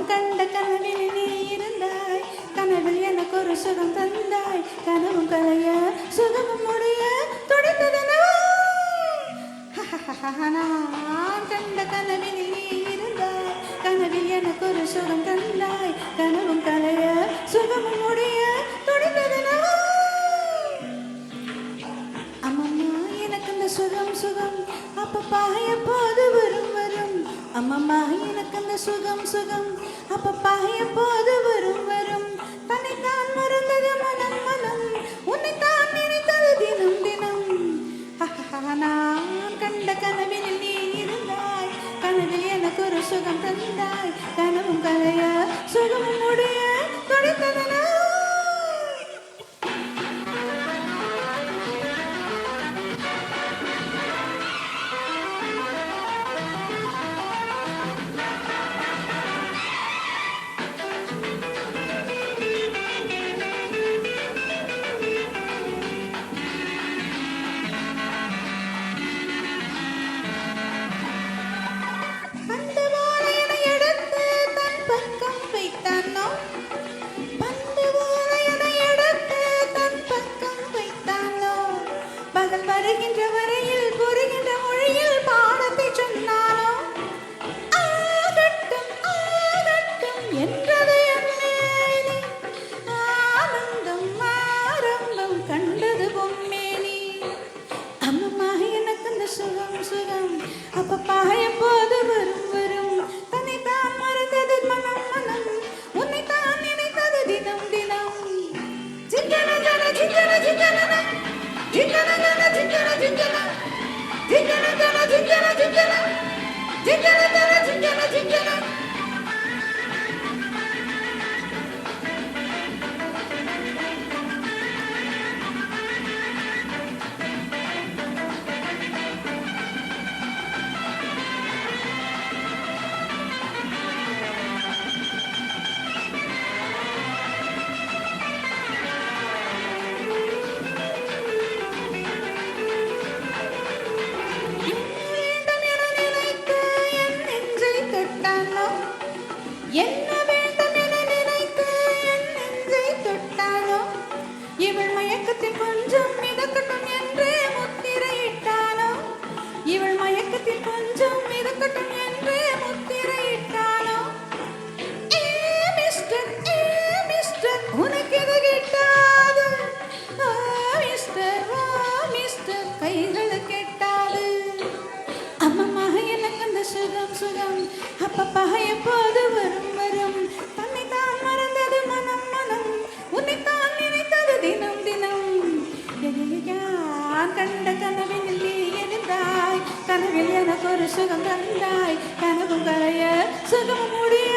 கண்ட கனவில் நீ இருந்தாய், கனவில் எனக்கு ஒரு சுகம் தந்தாய், கனவும் கலைய சுகமும் முடிய துடித்ததனவோ. நான் கண்ட கனவில் நீ இருந்தாய், கனவில் எனக்கு ஒரு சுகம் தந்தாய், கனவும் கலைய சுகமும் முடிய துடித்ததனவோ. அம்மம்மா எனக்கு அந்த சுகம் சுகம் அப்பப்பா எப்போது வரும் வரும். அம்மம்மா எனக்கு அந்த சுகம் சுகம் அப்பப்பா எப்போது வரும் வரும். தன்னைத்தான் மறந்தது மனம் மனம், உன்னைத்தான் நினைத்தது தினம் தினம். நான் கண்ட கனவில் நீ இருந்தாய், கனவில் எனக்கு ஒரு சுகம் தந்தாய், கனவும் கலைய சுகமும் முடிய துடித்ததனா. வருகின்ற வரையில் புரிகின்ற மொழியில் பாடத்தை சொன்னானோ, ஆகட்டும் ஆகட்டும் என்றது என்மேனி, ஆனந்தம் ஆரம்பம் கண்டது பொம்மேனி. அம்மம்மா எனக்கு அந்த சுகம் சுகம் அப்பப்பா எப்போது வரும் வரும். தன்னைத்தான் மறந்தது மனம் மனம், உன்னைத்தான் நினைத்தது தினம் தினம். ஜிங்கன ஜன ஜிங்கன ஜிங்கன ஜிங்கன ஜன ஜிங்கன ஜிங்கன ஜிங்கன ஜன ஜிங்கன ஜிங்கன ஜிங்கன ஜன ஜிங்கன ஜிங்கன. என்ன வேண்டும் என நினைத்து என் நெஞ்சை தொட்டானோ, இவள் மயக்கத்தில் கொஞ்சம் மிதக்கட்டும் என்றே முத்திரையிட்டானோ, இவள் மயக்கத்தில் கொஞ்சம் மிதக்கட்டும் என்றே முத்திரையிட்டானோ. ஏ மிஸ்டர் உனக்கு எது கிட்டாது, மிஸ்டர் கைகள் கெட்டாது. அம்மம்மா எனக்கு அந்த சுகம் சுகம் அப்பப்பா எப்போது வரும் வரும். தன்னைத்தான் மறந்தது மனம் மனம், உன்னைத்தான் நினைத்தது தினம் தினம். யான் கண்ட கனவில் நீ இருந்தாய், கனவில் எனக்கு ஒரு சுகம் தந்தாய், கனவும் கலைய சுகம் முடிய